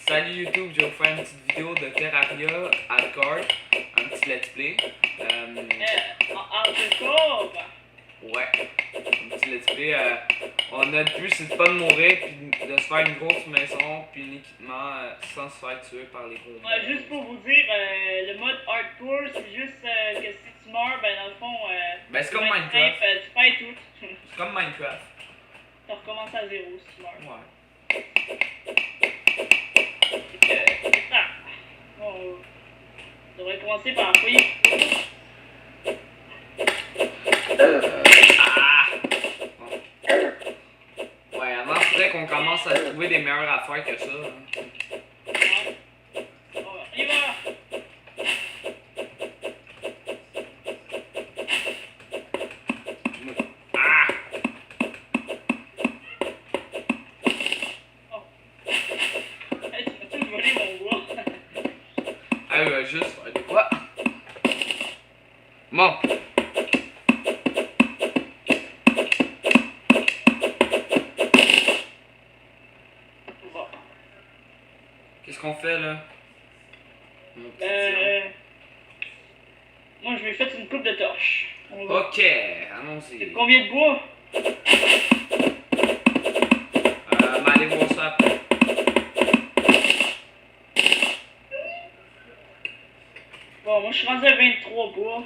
Salut YouTube, je vais vous faire une petite vidéo de Terraria Hardcore, un petit let's play. Hardcore? Ouais, un petit let's play. Notre but c'est de pas de mourir, puis de se faire une grosse maison, puis un équipement sans se faire tuer par les gros. Ouais, juste pour vous dire, le mode hardcore, c'est juste que si tu meurs, ben dans le fond, Ben, c'est comme tu vas être Minecraft. safe, tu perds tout. C'est comme Minecraft. Tu recommences à zéro si tu meurs. Ouais. Bon, on devrait commencer par fouiller. Ouais, avant, faudrait qu'on commence à trouver des meilleures affaires que ça. Hein. Ouais. On y va! Ah! Oh. Hey, tu m'as tout volé mon bois. Ah, juste faire de quoi? Bon. Bon. Qu'est-ce qu'on fait là? Moi je vais faire une coupe de torches. On va. Ok, allons-y. Combien de bois? Allez voir ça après. Bon, moi je suis rendu à 23 bois.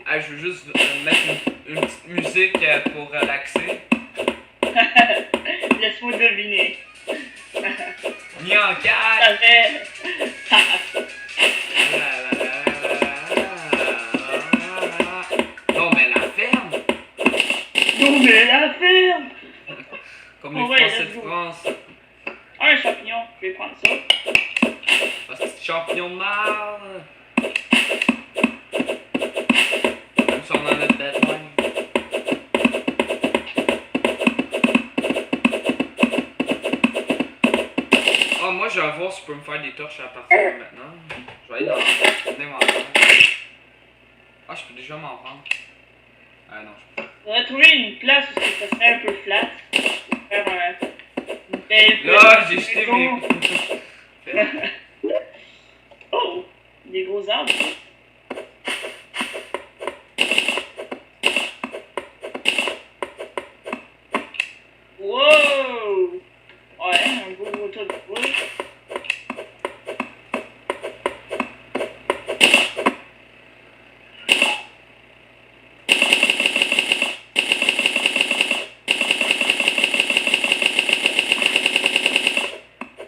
Ah, je veux juste mettre une petite musique pour relaxer. Laisse-moi deviner. Ni en Ça quatre. fait. Non, mais la ferme. Non mais la ferme! Comme Oh, les ouais, Français let's de go. France. Un champignon, je vais prendre ça. Un petit champignon de marre. Même si on en a peut-être moins. Oh, moi je vais voir si je peux me faire des torches à partir de maintenant. Je vais aller dans l'inventaire. Ah, je peux déjà m'en prendre. Ah non, je peux pas. On va trouver une place où ça serait un peu flat. Faire une belle place. Là, j'ai jeté mes. Oh! Des gros arbres. Wow! Ouais, un beau tas de bois.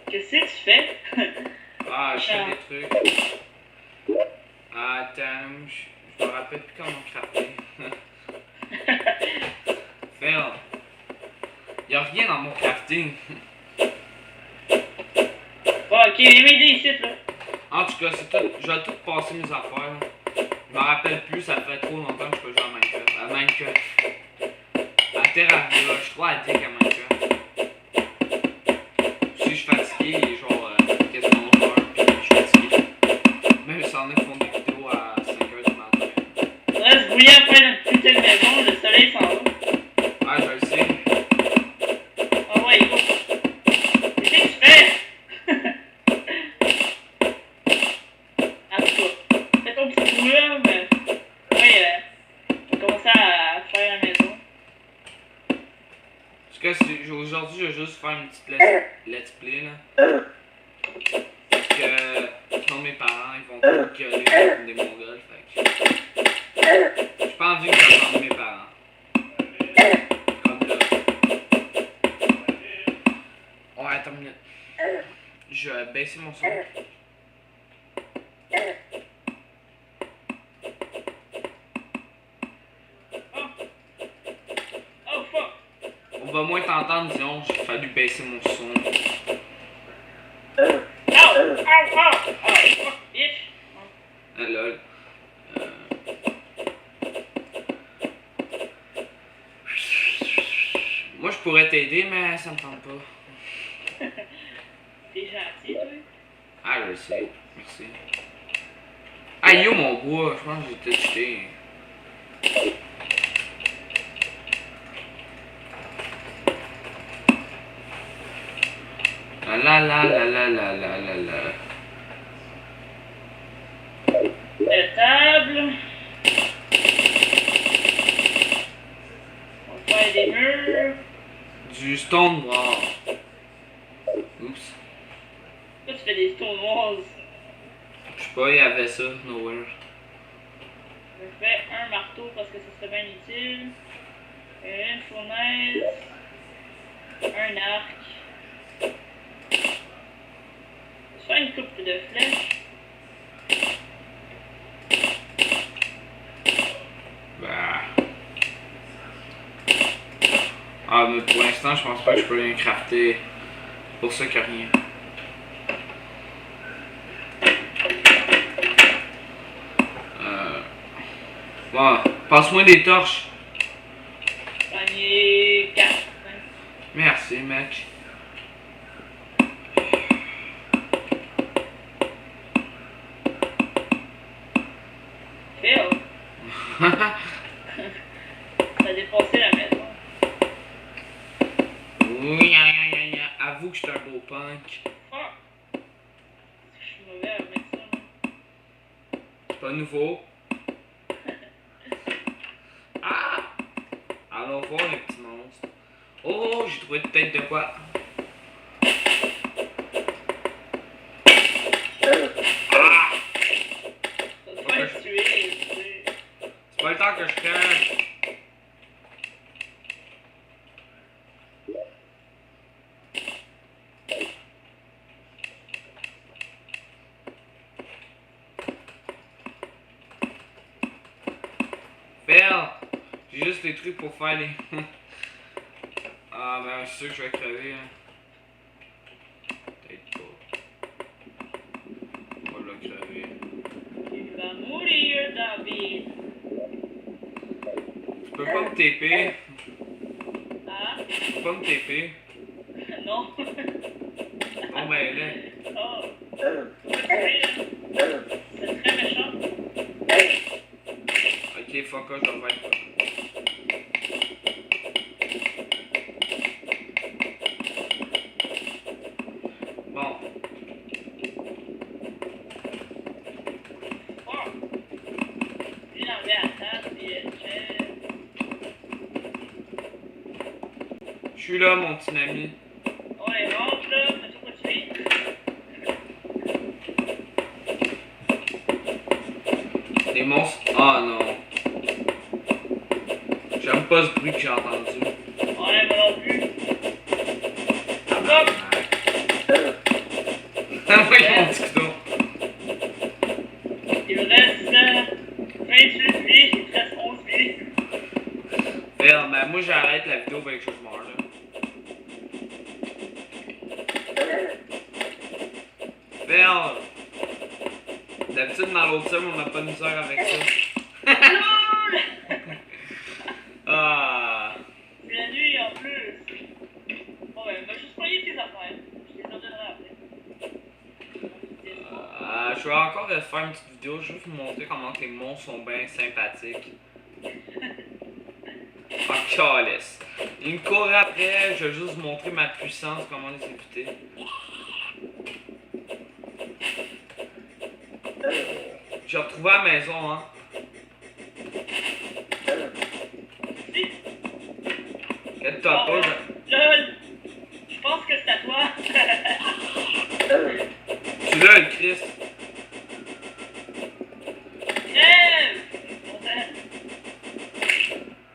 Qu'est-ce que tu fais? Ah, je fais des trucs. Attends, je me rappelle plus comment crafter. Ferme. Y'a rien dans mon crafting. Bon, ok, viens m'aider ici, là. En tout cas, c'est tout. Je vais tout passer mes affaires. Je me rappelle plus, ça fait trop longtemps que je peux jouer à Minecraft. À Minecraft. À Terraria, je suis trop addict à Minecraft. Si je suis fatigué, il est genre quasiment 11 heures, puis je suis fatigué. Même si on est font des vidéos à 5 heures du matin. On reste brouillé après notre petite maison, le soleil s'en va. Ah, je le sais. Ah ouais, il va. Qu'est-ce que tu fais? En tout cas, fais ton petit bout là, mais. Ouais, on va commencer à faire la maison. En tout cas, aujourd'hui, je vais juste faire une petite let's play là. Parce que sinon mes parents ils vont tout gueuler comme des mongols. Fait que j'ai pas envie que j'entende mes parents. Comme là. Ouais, attends une minute. Je vais baisser mon son. Oh fuck! On va moins t'entendre, disons, j'ai fallu baisser mon son. Ow! Ow! Ow! Oh fuck, bitch! Ah lol. Moi je pourrais t'aider, mais ça me tente pas. T'es gentil, toi? Ah, je le sais. Merci. Ah, yo mon bois, je pense que j'ai tout jeté. La la la la la la la la la. La table. On va faire des murs. Du stone noir. Oups. Pourquoi tu fais des stones noirs? Je sais pas, il y avait ça, nowhere. Je fais un marteau parce que ça serait bien utile. Une fournaise. Un arc. Je fais une coupe de flèches. Bah. Ah, mais pour l'instant, je pense pas que je peux rien crafter. Pour ça qu'il y a rien. Bon, passe-moi des torches. J'en ai 4. Merci, mec. Phil, t'as défoncé la maison. Oui, avoue que je suis un beau punk. Ah! Je suis mauvais avec ça. C'est pas nouveau. Ah! Allons voir les petits monstres. Oh, j'ai trouvé peut-être de quoi. Ah! Ça doit être tué, tu sais. C'est pas le temps que je crève. Phil, j'ai juste des trucs pour faire les... Ah ben c'est sûr que je vais crever. Hein. Peut-être pas. On va le crever. Tu vas mourir, David. Tu peux pas me TP. Ah? Tu peux pas me TP. Non. Oh ben là. Oh. C'est très méchant. Ok, fuck off, je vais faire quoi. Bon. Oh. Lui, il enlevait la table, puis Je suis là, mon petit ami. on les monte, là. Fais-toi pas tuer. Des monstres. Ah non. J'aime pas ce bruit que j'ai entendu. Ouais, moi non plus. Hop! Ah oui, mon petit couteau. Il me reste 28 vies, il me reste 11 vies. Merde, ben moi j'arrête la vidéo avec que je meurs là. Merde. D'habitude dans l'autre sim on n'a pas de misère avec ça. LOL! Ah. C'est la nuit en plus. Bon, ben, va juste payer tes affaires. Je les ordonnerai après. Je vais encore faire une petite vidéo, je vais vous montrer comment les monstres sont bien sympathiques. Ah, calice. Il me court après, je vais juste vous montrer ma puissance, comment les éviter. J'ai retrouvé à la maison, hein. Inquiète-toi pas, LOL! Je pense que c'est à toi. tu l'as, le Chris. Crève!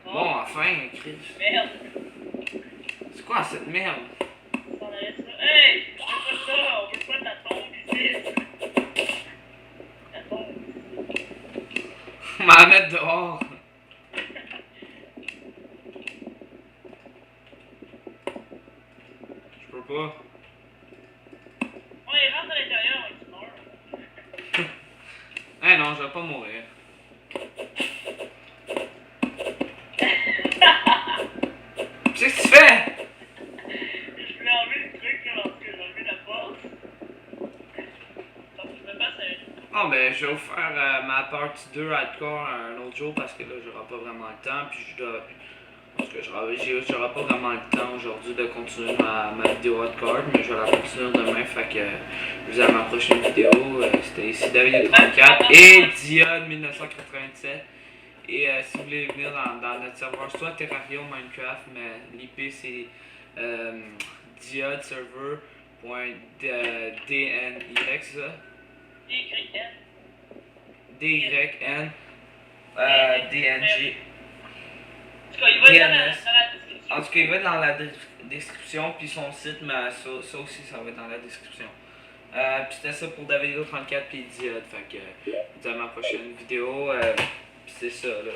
Bon, enfin, Chris. Merde. C'est quoi cette merde? On allait ça. Hey! On veut pas ça. On veut pas ta tombe ici. Ta tombe. On va la mettre dehors. Je peux pas. On les rentre à l'intérieur avec du mort. Eh non, je vais pas mourir. Qu'est-ce que tu fais? Je voulais enlever le truc là parce que j'ai enlevé la porte. Donc je me passe à... Bon ben je vais vous faire ma partie 2 hardcore un autre jour parce que là j'aurai pas vraiment le temps puis je dois... tout cas, j'aurai pas vraiment le temps aujourd'hui de continuer ma vidéo hardcore, mais je vais la continuer demain. Fait que je vous dis à ma prochaine vidéo. C'était ici David34 et Diode 1987. Et si vous voulez venir dans notre serveur, soit Terraria ou Minecraft, mais l'IP c'est diodeserver.dnyx, c'est ça? DYN. DNG. En tout cas, il va être dans la description. En tout cas, il va être dans la description, puis son site, mais ça aussi, ça va être dans la description. Puis c'était ça pour Davido34 puis Diode. Fait que, je vous dis à ma prochaine vidéo. Puis c'est ça, là.